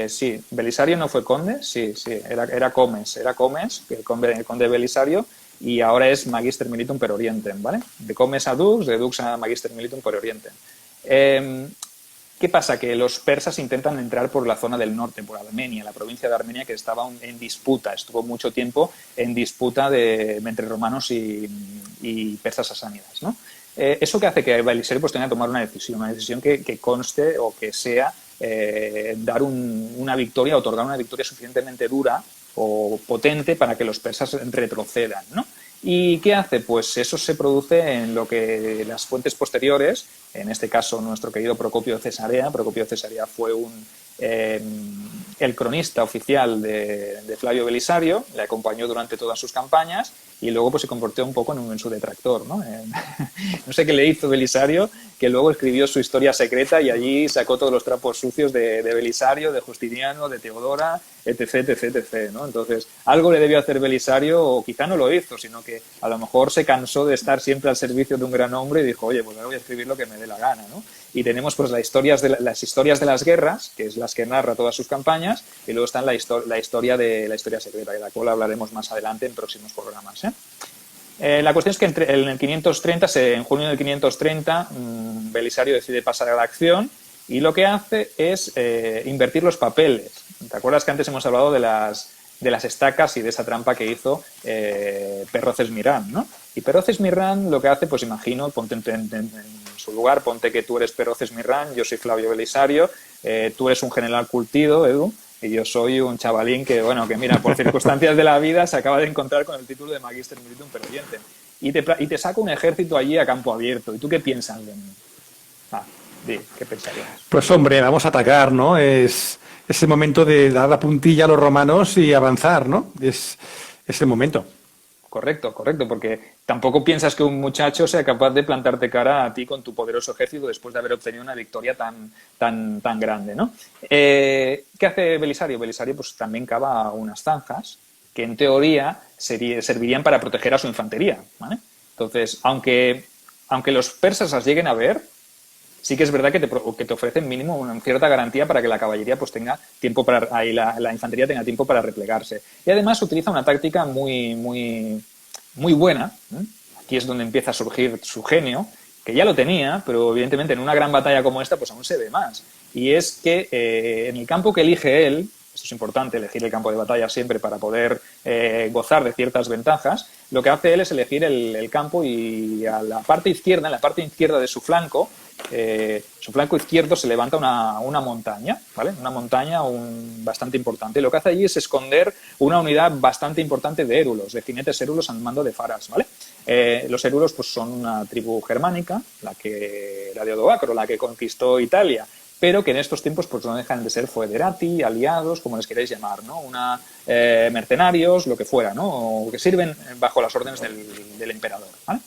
Sí, Belisario no fue conde, sí, era Comes, el conde Belisario, y ahora es Magister Militum per Orientem, ¿vale? De Comes a Dux, de Dux a Magister Militum per Orientem. ¿Qué ¿Qué pasa? Que los persas intentan entrar por la zona del norte, por Armenia, la provincia de Armenia, que estaba en disputa, estuvo mucho tiempo en disputa entre romanos y persas sasánidas, ¿no? Eso que hace que Belisario pues tenga que tomar una decisión que conste o que sea dar una victoria, otorgar una victoria suficientemente dura o potente para que los persas retrocedan, ¿no? ¿Y qué hace? Pues eso se produce en lo que las fuentes posteriores, en este caso nuestro querido Procopio de Cesarea. Procopio de Cesarea fue el cronista oficial de Flavio Belisario, le acompañó durante todas sus campañas y luego pues se convirtió un poco en su detractor, ¿no? No sé qué le hizo Belisario, que luego escribió su historia secreta y allí sacó todos los trapos sucios de Belisario, de Justiniano, de Teodora, etc, etc, etc, ¿no? Entonces, algo le debió hacer Belisario, o quizá no lo hizo, sino que a lo mejor se cansó de estar siempre al servicio de un gran hombre y dijo, oye, pues ahora voy a escribir lo que me dé la gana, ¿no? Y tenemos pues las historias de las guerras, que es las que narra todas sus campañas, y luego está la historia secreta, de la cual hablaremos más adelante en próximos programas, ¿eh? La cuestión es que en junio del 530, Belisario decide pasar a la acción y lo que hace es invertir los papeles. ¿Te acuerdas que antes hemos hablado de las estacas y de esa trampa que hizo Perroces Mirán, ¿no? Y Perroces Mirán lo que hace, pues imagino, ponte en su lugar, ponte que tú eres Perroces Mirán, yo soy Flavio Belisario, tú eres un general curtido, Edu, y yo soy un chavalín que, bueno, que mira, por circunstancias de la vida se acaba de encontrar con el título de Magister Militum per Oriente. Y te saca un ejército allí a campo abierto. ¿Y tú qué piensas de mí? ¿Qué pensarías?
Pues hombre, vamos a atacar, ¿no? Es el momento de dar la puntilla a los romanos y avanzar, ¿no? Es el momento.
Correcto, porque tampoco piensas que un muchacho sea capaz de plantarte cara a ti con tu poderoso ejército después de haber obtenido una victoria tan grande, ¿no? ¿Qué hace Belisario? Belisario pues también cava unas zanjas que en teoría servirían para proteger a su infantería, ¿vale? Entonces, aunque los persas las lleguen a ver, sí que es verdad que te ofrecen mínimo una cierta garantía para que la caballería pues tenga tiempo la infantería tenga tiempo para replegarse. Y además utiliza una táctica muy, muy, muy buena, ¿eh? Aquí es donde empieza a surgir su genio, que ya lo tenía, pero evidentemente en una gran batalla como esta pues aún se ve más. Y es que en el campo que elige él, esto es importante, elegir el campo de batalla siempre para poder gozar de ciertas ventajas, lo que hace él es elegir el campo y en la parte izquierda de su flanco izquierdo se levanta una montaña, ¿vale? Una montaña bastante importante. Lo que hace allí es esconder una unidad bastante importante de érulos, de jinetes érulos al mando de Faras, ¿vale? Los érulos pues, son una tribu germánica, la de Odoacro, la que conquistó Italia, pero que en estos tiempos pues no dejan de ser foederati, aliados, como les queréis llamar, ¿no? Mercenarios, lo que fuera, ¿no? O que sirven bajo las órdenes del emperador, ¿vale?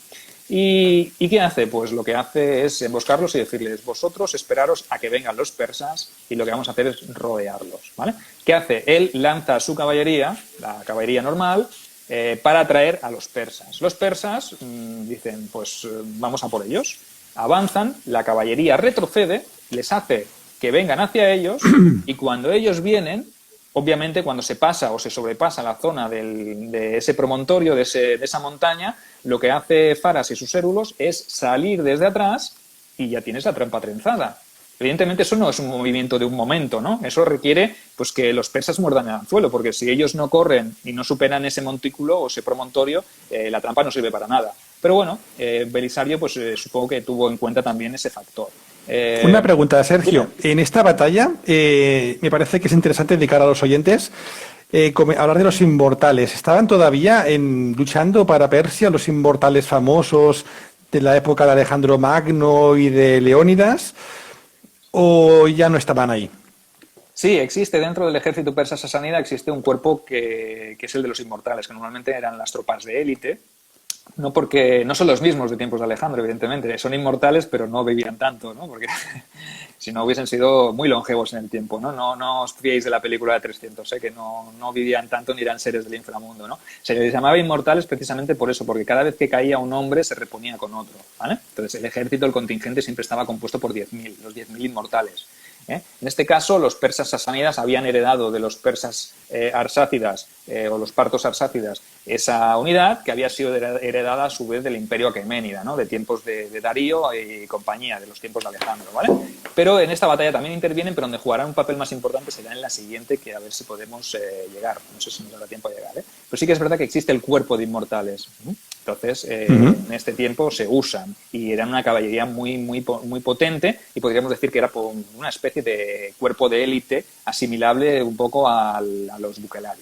¿Y qué hace? Pues lo que hace es emboscarlos y decirles, vosotros esperaros a que vengan los persas y lo que vamos a hacer es rodearlos, ¿vale? ¿Qué hace? Él lanza su caballería, la caballería normal, para atraer a los persas. Los persas dicen, pues vamos a por ellos. Avanzan, la caballería retrocede, les hace que vengan hacia ellos y cuando ellos vienen, obviamente cuando se pasa o se sobrepasa la zona de ese promontorio, de esa montaña, lo que hace Faras y sus érulos es salir desde atrás y ya tienes la trampa trenzada. Evidentemente eso no es un movimiento de un momento, ¿no? Eso requiere pues que los persas muerdan el anzuelo, porque si ellos no corren y no superan ese montículo o ese promontorio, la trampa no sirve para nada. Pero bueno, Belisario pues supongo que tuvo en cuenta también ese factor.
Una pregunta, Sergio. En esta batalla me parece que es interesante dedicar a los oyentes hablar de los inmortales. ¿Estaban todavía luchando para Persia los inmortales famosos de la época de Alejandro Magno y de Leónidas? ¿O ya no estaban ahí?
Sí, existe dentro del ejército persa sasánida existe un cuerpo que es el de los inmortales, que normalmente eran las tropas de élite. No porque no son los mismos de tiempos de Alejandro, evidentemente. Son inmortales, pero no vivían tanto, ¿no? Porque si no hubiesen sido muy longevos en el tiempo, ¿no? No os fiéis de la película de 300, que no vivían tanto ni eran seres del inframundo, ¿no? Se les llamaba inmortales precisamente por eso, porque cada vez que caía un hombre se reponía con otro, ¿vale? Entonces el ejército, el contingente siempre estaba compuesto por 10.000, los 10.000 inmortales. En este caso, los persas sasánidas habían heredado de los persas arsácidas o los partos arsácidas esa unidad que había sido heredada a su vez del imperio aqueménida, ¿no? De tiempos de Darío y compañía, de los tiempos de Alejandro, ¿vale? Pero en esta batalla también intervienen, pero donde jugarán un papel más importante será en la siguiente, que a ver si podemos llegar. No sé si nos dará tiempo a llegar, ¿eh? Pero sí que es verdad que existe el cuerpo de inmortales. Entonces, en este tiempo se usan y eran una caballería muy potente y podríamos decir que era una especie de cuerpo de élite asimilable un poco a los bucelari.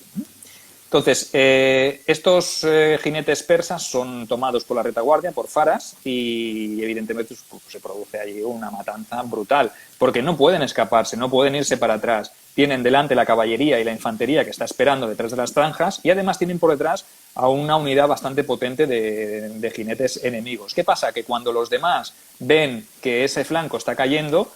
Entonces, estos jinetes persas son tomados por la retaguardia, por Faras, y evidentemente pues, se produce allí una matanza brutal, porque no pueden escaparse, no pueden irse para atrás. Tienen delante la caballería y la infantería que está esperando detrás de las franjas y además tienen por detrás a una unidad bastante potente de jinetes enemigos. ¿Qué pasa? Que cuando los demás ven que ese flanco está cayendo,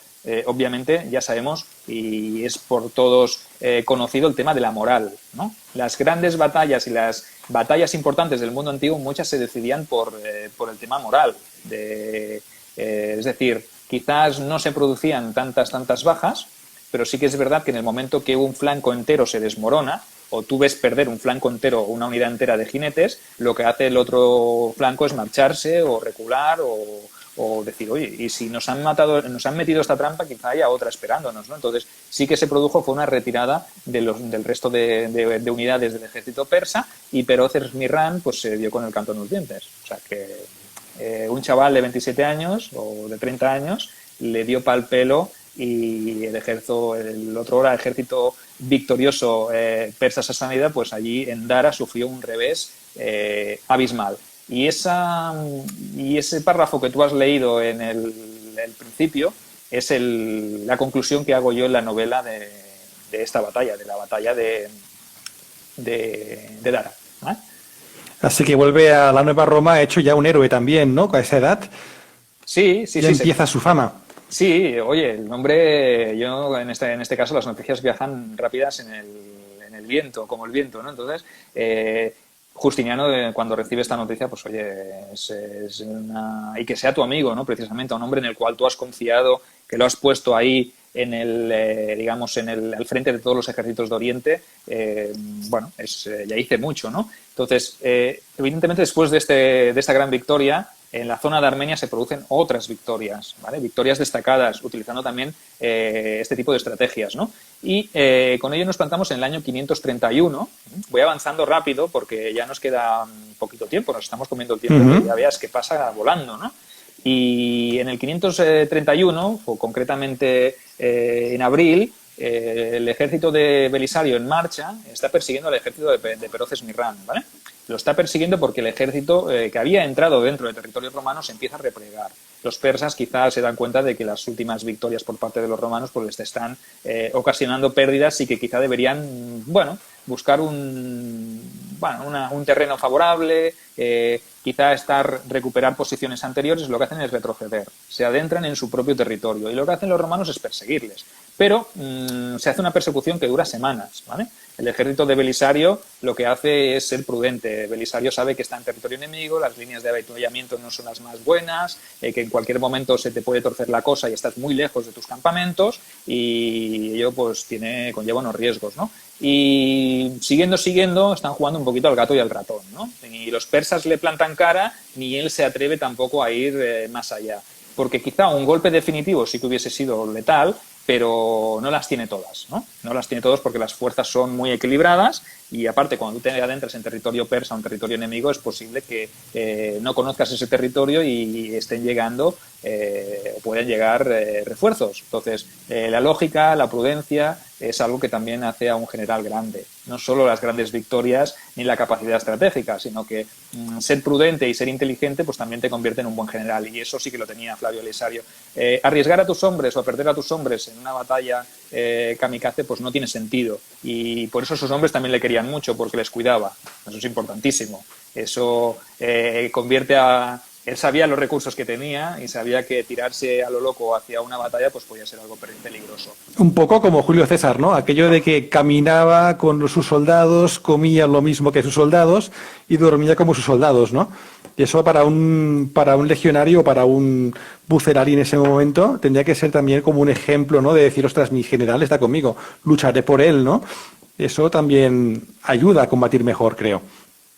obviamente ya sabemos y es por todos conocido el tema de la moral, ¿no? Las grandes batallas y las batallas importantes del mundo antiguo muchas se decidían por el tema moral. Es decir, quizás no se producían tantas bajas, pero sí que es verdad que en el momento que un flanco entero se desmorona o tú ves perder un flanco entero o una unidad entera de jinetes, lo que hace el otro flanco es marcharse o recular o decir, oye, y si nos han metido esta trampa, quizá haya otra esperándonos, ¿no? Entonces sí que se produjo, fue una retirada del resto de unidades del ejército persa y Peroces Mirrán pues se dio con el canto en los dientes. O sea que un chaval de 27 años o de 30 años le dio pal pelo y el ejército victorioso persa sasánida, pues allí en Dara sufrió un revés abismal. Y ese párrafo que tú has leído en el principio es la conclusión que hago yo en la novela de esta batalla, de la batalla de Dara, ¿eh?
Así que vuelve a la Nueva Roma hecho ya un héroe también, ¿no? A esa edad.
Sí.
Ya empieza su fama.
Sí, oye, el nombre, yo en este caso las noticias viajan rápidas en el viento, como el viento, ¿no? Entonces, Justiniano, cuando recibe esta noticia, pues oye, y que sea tu amigo, ¿no? Precisamente, un hombre en el cual tú has confiado, que lo has puesto ahí en al frente de todos los ejércitos de Oriente, bueno, ya hice mucho, ¿no? Entonces, evidentemente, después de esta gran victoria, en la zona de Armenia se producen otras victorias, ¿vale? Victorias destacadas, utilizando también este tipo de estrategias, ¿no? Y con ello nos plantamos en el año 531. Voy avanzando rápido porque ya nos queda poquito tiempo, nos estamos comiendo el tiempo, que ya veas que pasa volando, ¿no? Y en el 531, o concretamente en abril, el ejército de Belisario en marcha está persiguiendo al ejército de Peroces Mirrán, ¿vale? Lo está persiguiendo porque el ejército que había entrado dentro del territorio romano se empieza a replegar. Los persas quizás se dan cuenta de que las últimas victorias por parte de los romanos pues les están ocasionando pérdidas y que quizá deberían, buscar un terreno favorable, quizá recuperar posiciones anteriores. Lo que hacen es retroceder, se adentran en su propio territorio y lo que hacen los romanos es perseguirles. Pero se hace una persecución que dura semanas, ¿vale? El ejército de Belisario lo que hace es ser prudente. Belisario sabe que está en territorio enemigo, las líneas de avituallamiento no son las más buenas, que en cualquier momento se te puede torcer la cosa y estás muy lejos de tus campamentos y ello pues conlleva unos riesgos, ¿no? Y siguiendo, están jugando un poquito al gato y al ratón, ¿no? Ni los persas le plantan cara, ni él se atreve tampoco a ir más allá. Porque quizá un golpe definitivo sí que hubiese sido letal, pero no las tiene todas, ¿no? No las tiene todas porque las fuerzas son muy equilibradas y aparte cuando tú te adentras en territorio persa, un territorio enemigo, es posible que no conozcas ese territorio y estén llegando, pueden llegar refuerzos. Entonces, la lógica, la prudencia es algo que también hace a un general grande. No solo las grandes victorias ni la capacidad estratégica, sino que ser prudente y ser inteligente pues también te convierte en un buen general. Y eso sí que lo tenía Flavio Belisario. Arriesgar a tus hombres o a perder a tus hombres en una batalla kamikaze pues no tiene sentido. Y por eso esos hombres también le querían mucho, porque les cuidaba. Eso es importantísimo. Eso convierte a... Él sabía los recursos que tenía y sabía que tirarse a lo loco hacia una batalla pues podía ser algo peligroso.
Un poco como Julio César, ¿no? Aquello de que caminaba con sus soldados, comía lo mismo que sus soldados y dormía como sus soldados, ¿no? Y eso para un legionario o para un bucerali en ese momento tendría que ser también como un ejemplo, ¿no? De decir, ostras, mi general está conmigo, lucharé por él, ¿no? Eso también ayuda a combatir mejor, creo.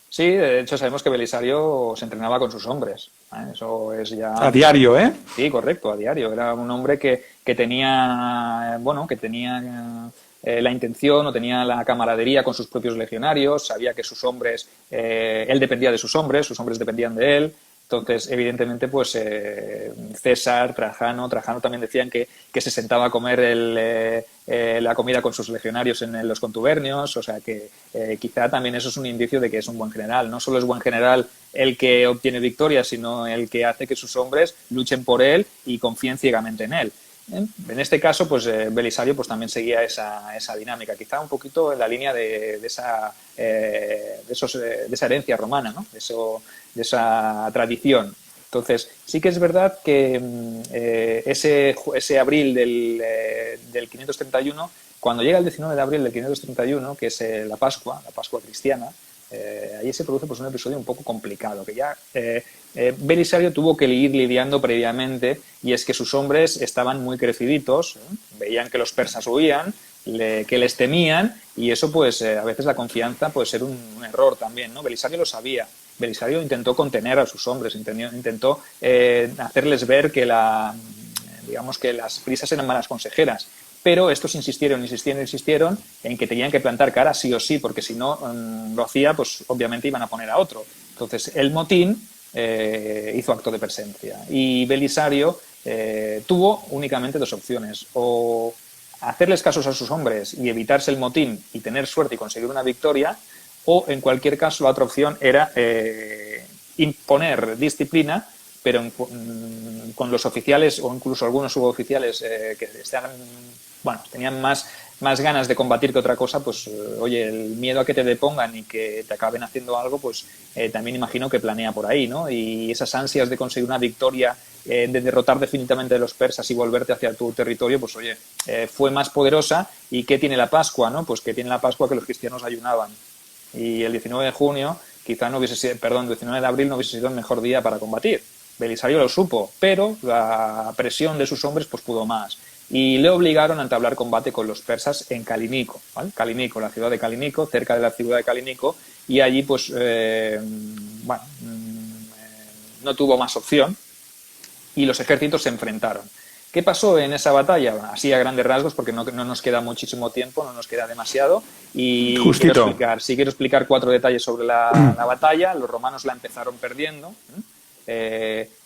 Sí, de hecho sabemos que Belisario se entrenaba con sus hombres. Eso es ya...
A diario, ¿eh?
Sí, correcto, a diario. Era un hombre que tenía, bueno, que tenía la intención o tenía la camaradería con sus propios legionarios, sabía que sus hombres, él dependía de sus hombres dependían de él. Entonces, evidentemente, pues César, Trajano también decían que se sentaba a comer la comida con sus legionarios en los contubernios, o sea que quizá también eso es un indicio de que es un buen general. No solo es buen general el que obtiene victorias, sino el que hace que sus hombres luchen por él y confíen ciegamente en él. En este caso, pues Belisario pues también seguía esa dinámica, quizá un poquito en la línea de esa herencia romana, ¿no? De esa tradición. Entonces, sí que es verdad que ese abril del 531, cuando llega el 19 de abril del 531, que es la Pascua cristiana, ahí se produce pues un episodio un poco complicado, que ya Belisario tuvo que ir lidiando previamente, y es que sus hombres estaban muy creciditos, veían que los persas huían, que les temían, y eso pues a veces la confianza puede ser un error también, ¿no? Belisario lo sabía. Belisario intentó contener a sus hombres, intentó hacerles ver que digamos que las prisas eran malas consejeras. Pero estos insistieron en que tenían que plantar cara sí o sí, porque si no lo hacía, pues obviamente iban a poner a otro. Entonces el motín hizo acto de presencia, y Belisario tuvo únicamente dos opciones: o hacerles casos a sus hombres y evitarse el motín y tener suerte y conseguir una victoria, o en cualquier caso la otra opción era imponer disciplina, pero con los oficiales o incluso algunos suboficiales que tenían más ganas de combatir que otra cosa, pues oye, el miedo a que te depongan y que te acaben haciendo algo, pues también imagino que planea por ahí, ¿no? Y esas ansias de conseguir una victoria, de derrotar definitivamente a los persas y volverte hacia tu territorio, pues oye, fue más poderosa. ¿Y qué tiene la Pascua, no? Pues que tiene la Pascua que los cristianos ayunaban. Y el 19 de junio, quizá no hubiese sido, perdón, el 19 de abril no hubiese sido el mejor día para combatir. Belisario lo supo, pero la presión de sus hombres pues pudo más. Y le obligaron a entablar combate con los persas en Calinico, ¿vale? Calinico, la ciudad de Calinico, cerca de la ciudad de Calinico, y allí pues, no tuvo más opción, y los ejércitos se enfrentaron. ¿Qué pasó en esa batalla? Así a grandes rasgos, porque no nos queda muchísimo tiempo, no nos queda demasiado, y quiero explicar 4 detalles sobre la batalla. Los romanos la empezaron perdiendo.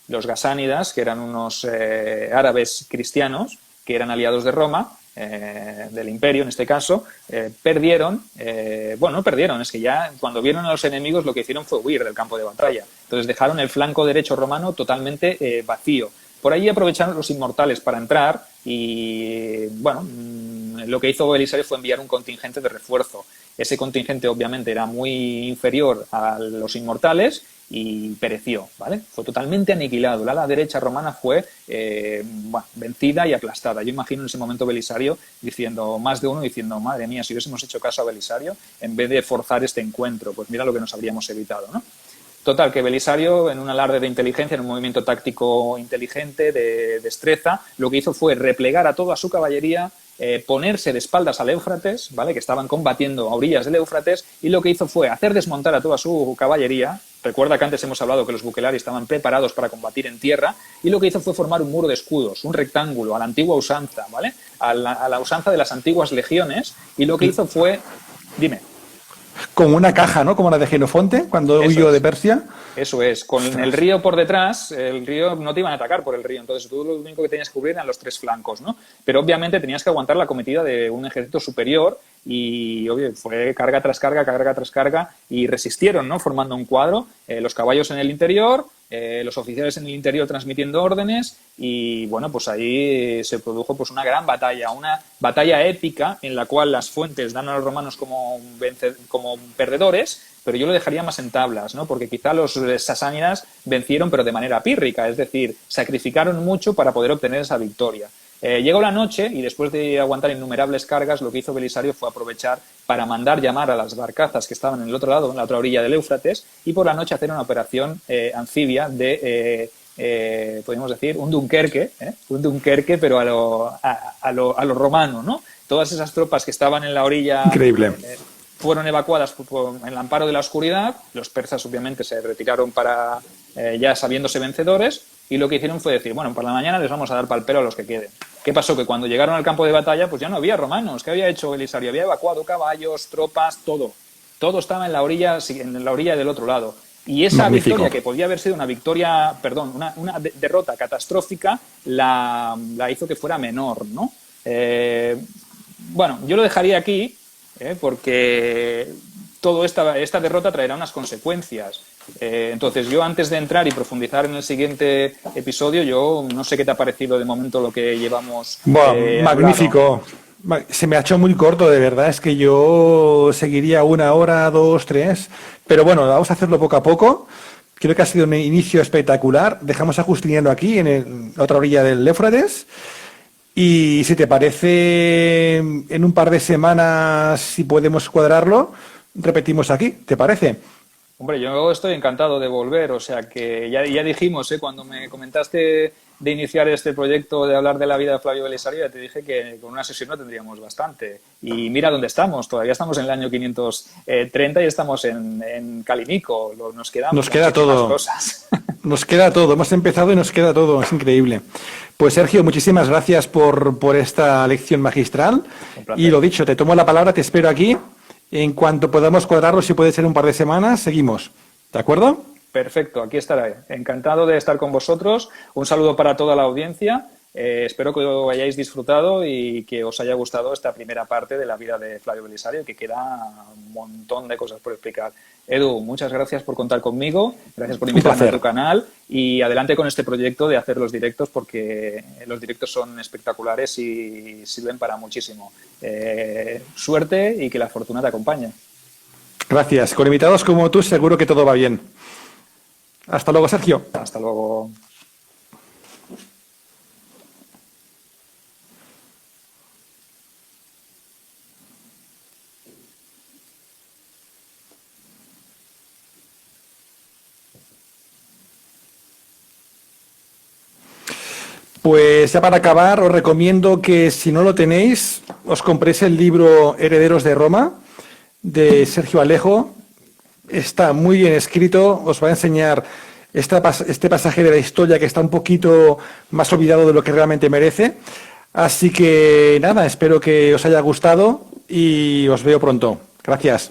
Los gasánidas, que eran unos árabes cristianos, que eran aliados de Roma, del imperio en este caso, perdieron. No perdieron, es que ya cuando vieron a los enemigos lo que hicieron fue huir del campo de batalla. Entonces dejaron el flanco derecho romano totalmente vacío. Por ahí aprovecharon los inmortales para entrar y, lo que hizo Belisario fue enviar un contingente de refuerzo. Ese contingente obviamente era muy inferior a los inmortales y pereció, ¿vale? Fue totalmente aniquilado. La ala derecha romana fue vencida y aplastada. Yo imagino en ese momento Belisario más de uno diciendo, madre mía, si hubiésemos hecho caso a Belisario en vez de forzar este encuentro, pues mira lo que nos habríamos evitado, ¿no? Total, que Belisario, en un alarde de inteligencia, en un movimiento táctico inteligente, de destreza, lo que hizo fue replegar a toda su caballería, ponerse de espaldas al Éufrates, ¿vale? Que estaban combatiendo a orillas del Éufrates, y lo que hizo fue hacer desmontar a toda su caballería. Recuerda que antes hemos hablado que los bucellari estaban preparados para combatir en tierra, y lo que hizo fue formar un muro de escudos, un rectángulo, a la antigua usanza, ¿vale? A la usanza de las antiguas legiones, y lo que hizo fue... Dime.
Como una caja, ¿no? Como la de Jenofonte, cuando huyó de Persia.
Eso es. Con el río por detrás, el río no te iban a atacar por el río, entonces tú lo único que tenías que cubrir eran los 3 flancos, ¿no? Pero obviamente tenías que aguantar la cometida de un ejército superior y, obvio, fue carga tras carga, y resistieron, ¿no? Formando un cuadro, los caballos en el interior, los oficiales en el interior transmitiendo órdenes, y bueno, pues ahí se produjo pues una gran batalla, una batalla épica en la cual las fuentes dan a los romanos como perdedores, pero yo lo dejaría más en tablas, ¿no? Porque quizá los sasánidas vencieron, pero de manera pírrica, es decir, sacrificaron mucho para poder obtener esa victoria. Llegó la noche y después de aguantar innumerables cargas, lo que hizo Belisario fue aprovechar para mandar llamar a las barcazas que estaban en el otro lado, en la otra orilla del Éufrates, y por la noche hacer una operación anfibia de, podríamos decir, un Dunkerque, pero a lo romano, ¿no? Todas esas tropas que estaban en la orilla
increíble.
Fueron evacuadas en el amparo de la oscuridad. Los persas obviamente se retiraron para ya sabiéndose vencedores, y lo que hicieron fue decir, bueno, por la mañana les vamos a dar pal pelo a los que queden. ¿Qué pasó? Que cuando llegaron al campo de batalla, pues ya no había romanos. ¿Qué había hecho Belisario? Había evacuado caballos, tropas, todo. Todo estaba en la orilla del otro lado. Y esa
Magnífico.
victoria, que podía haber sido una victoria, perdón, una derrota catastrófica, la hizo que fuera menor, ¿no? Bueno, yo lo dejaría aquí, porque toda esta derrota traerá unas consecuencias. Entonces, yo antes de entrar y profundizar en el siguiente episodio, yo no sé qué te ha parecido de momento lo que llevamos.
Bueno, magnífico. Se me ha hecho muy corto, de verdad. Es que yo seguiría 1 hora, 2, 3. Pero bueno, vamos a hacerlo poco a poco. Creo que ha sido un inicio espectacular. Dejamos a Justiniano aquí, en la otra orilla del Éufrates. Y si te parece, en un par de semanas, si podemos cuadrarlo, repetimos aquí. ¿Te parece?
Hombre, yo estoy encantado de volver, o sea que ya dijimos, cuando me comentaste de iniciar este proyecto de hablar de la vida de Flavio Belisario, ya te dije que con una sesión no tendríamos bastante. Y mira dónde estamos, todavía estamos en el año 530 y estamos en Calinico, nos
queda todo.
Cosas.
Nos queda todo, hemos empezado y nos queda todo, es increíble. Pues Sergio, muchísimas gracias por esta lección magistral. Y lo dicho, te tomo la palabra, te espero aquí. En cuanto podamos cuadrarlo, si puede ser un par de semanas, seguimos. ¿De acuerdo?
Perfecto, aquí estaré. Encantado de estar con vosotros. Un saludo para toda la audiencia. Espero que lo hayáis disfrutado y que os haya gustado esta primera parte de la vida de Flavio Belisario, que queda un montón de cosas por explicar. Edu, muchas gracias por contar conmigo, gracias por invitarme a tu canal y adelante con este proyecto de hacer los directos, porque los directos son espectaculares y sirven para muchísimo. Suerte y que la fortuna te acompañe.
Gracias. Con invitados como tú seguro que todo va bien. Hasta luego, Sergio.
Hasta luego.
Pues ya para acabar, os recomiendo que si no lo tenéis, os compréis el libro Herederos de Roma, de Sergio Alejo. Está muy bien escrito, os va a enseñar este pasaje de la historia que está un poquito más olvidado de lo que realmente merece. Así que nada, espero que os haya gustado y os veo pronto. Gracias.